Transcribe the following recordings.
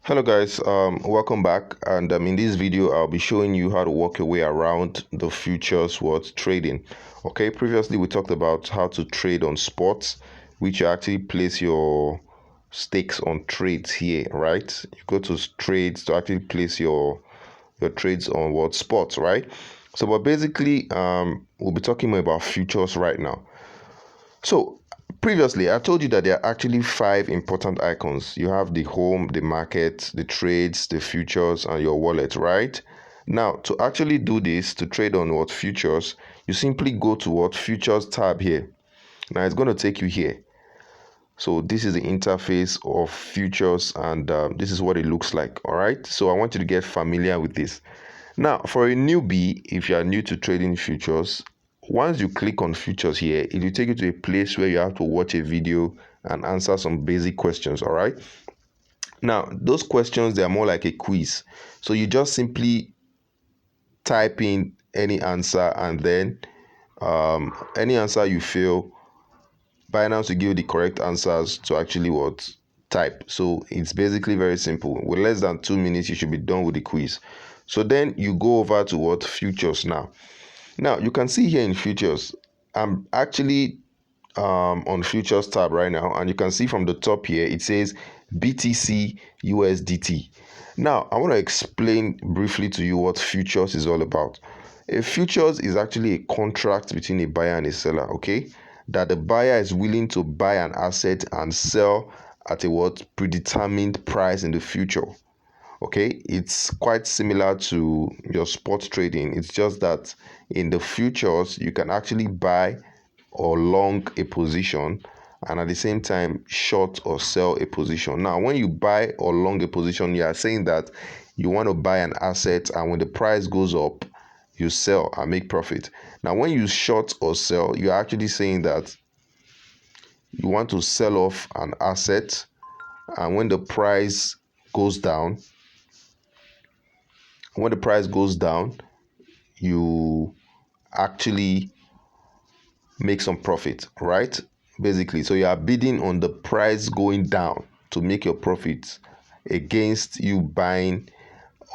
Hello guys, welcome back, and in this video I'll be showing you how to work your way around the futures worth trading. Okay, previously we talked about how to trade on spots, which you actually place your stakes on trades here, right? You go to trades to actually place your trades on what spots, right? So but basically we'll be talking more about futures right now. So previously, I told you that there are actually five important icons. You have the home, the market, the trades, the futures, and your wallet, right? Now, to actually do this, to trade on what futures, you simply go to what futures tab here. Now, it's going to take you here. So this is the interface of futures, and this is what it looks like, all right? So I want you to get familiar with this. Now, for a newbie, if you are new to trading futures, once you click on futures here, it will take you to a place where you have to watch a video and answer some basic questions, all right? Now, those questions, they are more like a quiz. So you just simply type in any answer, and then any answer you feel, Binance will give you the correct answers to actually what type. So it's basically very simple. With less than 2 minutes, you should be done with the quiz. So then you go over to what futures now. Now you can see here in futures, I'm actually on futures tab right now, and you can see from the top here it says BTC USDT. Now I want to explain briefly to you what futures is all about. A futures is actually a contract between a buyer and a seller, okay? That the buyer is willing to buy an asset and sell at a what predetermined price in the future. Okay, it's quite similar to your spot trading. It's just that in the futures you can actually buy or long a position, and at the same time short or sell a position. Now when you buy or long a position, you are saying that you want to buy an asset, and when the price goes up you sell and make profit. Now when you short or sell, you're actually saying that you want to sell off an asset, and goes down when the price goes down, you actually make some profit, right? Basically, so you are bidding on the price going down to make your profits against you buying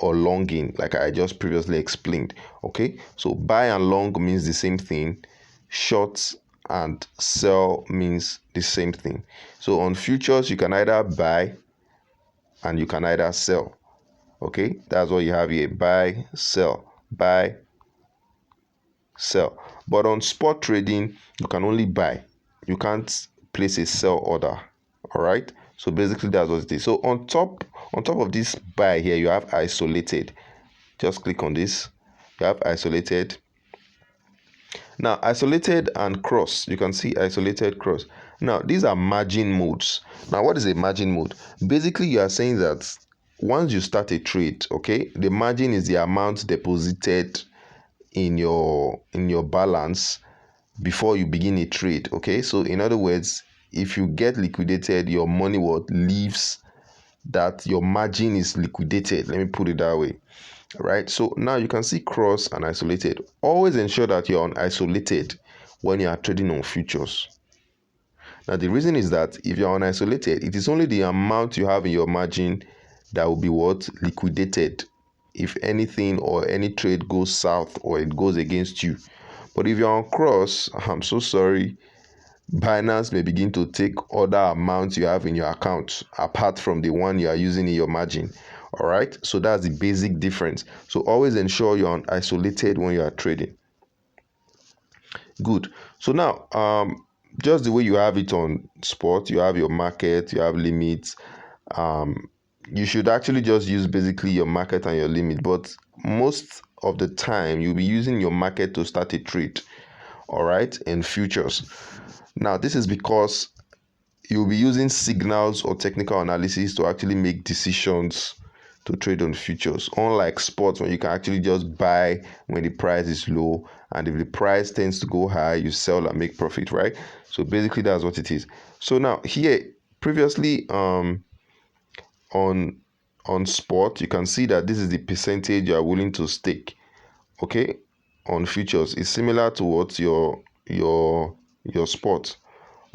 or longing, like I just previously explained. Okay, so buy and long means the same thing, short and sell means the same thing. So on futures you can either buy and you can either sell. Okay, that's what you have here: buy, buy, sell. But on spot trading you can only buy, you can't place a sell order. All right, so basically that's what it is. So on top of this buy here, you have isolated. Just click on this, you have isolated. Now isolated and cross, you can see isolated, cross. Now these are margin modes. Now what is a margin mode? Basically you are saying that once you start a trade, okay, the margin is the amount deposited in your balance before you begin a trade. Okay, so in other words, if you get liquidated, your money what leaves, that your margin is liquidated, let me put it that way. Right, so now you can see cross and isolated. Always ensure that you're on isolated when you are trading on futures. Now the reason is that if you're on isolated, it is only the amount you have in your margin that will be what liquidated if anything or any trade goes south or it goes against you. But if you're on cross, I'm so sorry, Binance may begin to take other amounts you have in your account apart from the one you are using in your margin. All right, so that's the basic difference. So always ensure you're on isolated when you are trading. Good. So now just the way you have it on spot, you have your market, you have limits. You should actually just use basically your market and your limit, but most of the time you'll be using your market to start a trade, all right, in futures. Now this is because you'll be using signals or technical analysis to actually make decisions to trade on futures, unlike sports when you can actually just buy when the price is low, and if the price tends to go high you sell and make profit, right? So basically that's what it is. So now here, previously on spot, you can see that this is the percentage you are willing to stake. Okay, on futures it's similar to what your spot.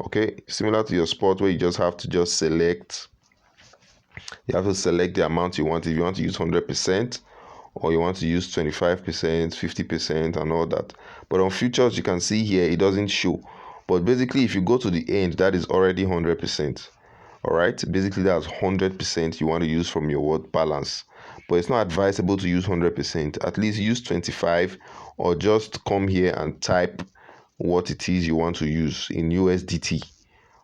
Okay, similar to your spot where you just have to just select You have to select the amount you want. If you want to use 100%, or you want to use 25%, 50%, and all that. But on futures, you can see here it doesn't show. But basically, if you go to the end, that is already 100%. All right, basically that's 100% you want to use from your word balance. But it's not advisable to use 100%. At least use 25, or just come here and type what it is you want to use in USDT.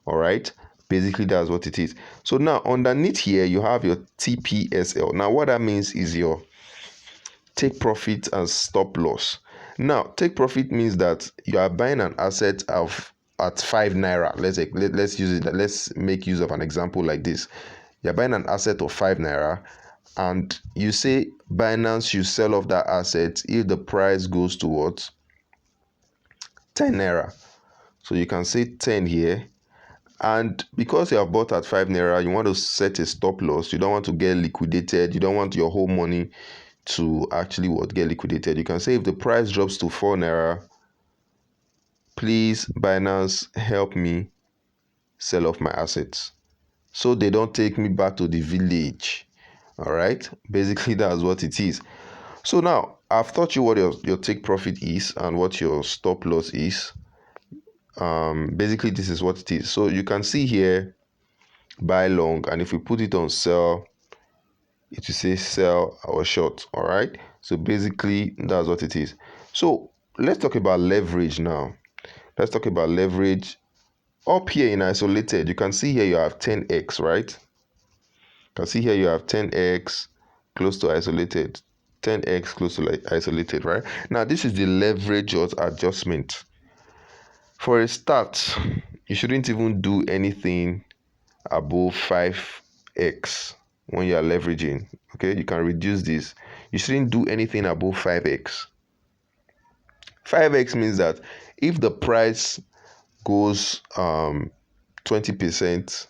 All right, basically that's what it is. So now underneath here you have your TPSL. Now what that means is your take profit and stop loss. Now take profit means that you are buying an asset of at 5 naira. Let's use it. Let's make use of an example like this. You're buying an asset of 5 naira, and you say Binance should sell off that asset if the price goes to what? 10 naira. So you can say 10 here. And because you have bought at 5 naira, you want to set a stop loss. You don't want to get liquidated. You don't want your whole money to actually get liquidated. You can say if the price drops to 4 naira, please Binance help me sell off my assets so they don't take me back to the village. All right, basically that's what it is. So now I've taught you what your take profit is and what your stop loss is. Basically this is what it is. So you can see here buy long, and if we put it on sell, it will say sell or short. All right, so basically that's what it is. So let's talk about leverage now. Let's talk about leverage. Up here in isolated, you can see here you have 10x, right? You can see here you have 10x close to isolated, 10x close to like isolated, right? Now this is the leverage or adjustment. For a start, you shouldn't even do anything above 5x when you are leveraging. Okay, you can reduce this. You shouldn't do anything above 5x. 5x means that if the price goes 20%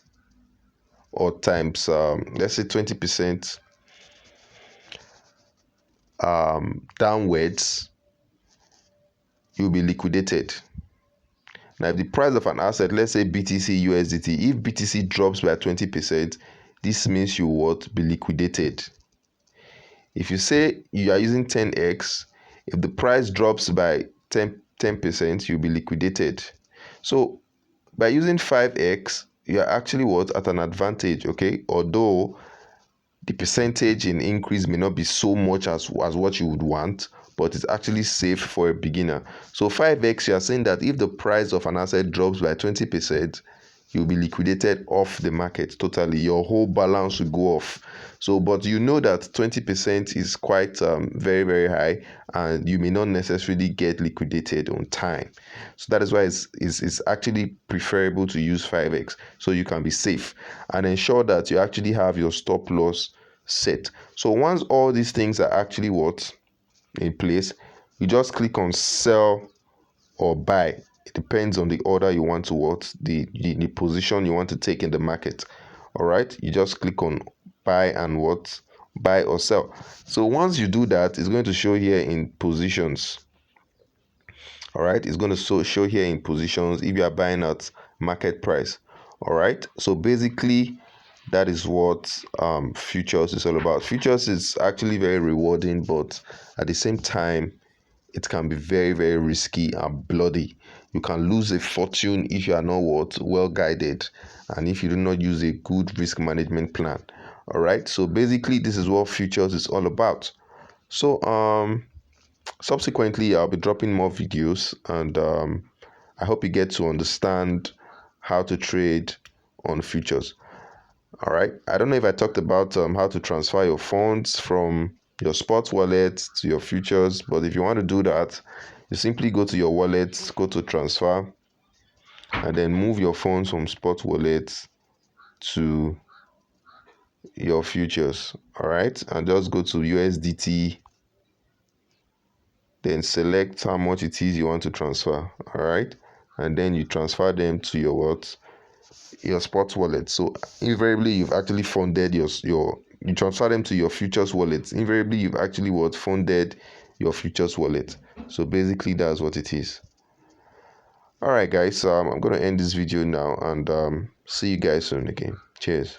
or times let's say 20% downwards, you'll be liquidated. Now if the price of an asset, let's say BTC USDT, if BTC drops by 20%, this means you would be liquidated. If you say you are using 10x, if the price drops by 10%, you'll be liquidated. So by using 5x, you are actually at an advantage, okay? Although the percentage in increase may not be so much as what you would want, but it's actually safe for a beginner. So 5x, you are saying that if the price of an asset drops by 20%, you'll be liquidated off the market totally. Your whole balance will go off. So, but you know that 20% is quite very, very high, and you may not necessarily get liquidated on time. So that is why it's actually preferable to use 5x so you can be safe and ensure that you actually have your stop loss set. So once all these things are actually in place, you just click on sell or buy. It depends on the order you want to the position you want to take in the market. All right, you just click on buy and buy or sell. So once you do that, it's going to show here in positions. All right, it's going to show here in positions if you are buying at market price. All right, so basically that is what futures is all about. Futures is actually very rewarding, but at the same time it can be very, very risky and bloody. You can lose a fortune if you are not well guided, and if you do not use a good risk management plan. All right, so basically this is what futures is all about. So subsequently I'll be dropping more videos, and I hope you get to understand how to trade on futures. All right, I don't know if I talked about how to transfer your funds from your spot wallet to your futures, but if you want to do that, you simply go to your wallet, go to transfer, and then move your funds from spot wallet to your futures. All right, and just go to USDT, then select how much it is you want to transfer. All right, and then you transfer them to your spot wallet. So invariably you've actually funded you transfer them to your futures wallet. Invariably you've actually funded your futures wallet. So basically that's what it is. All right guys, I'm going to end this video now, and see you guys soon again. Cheers.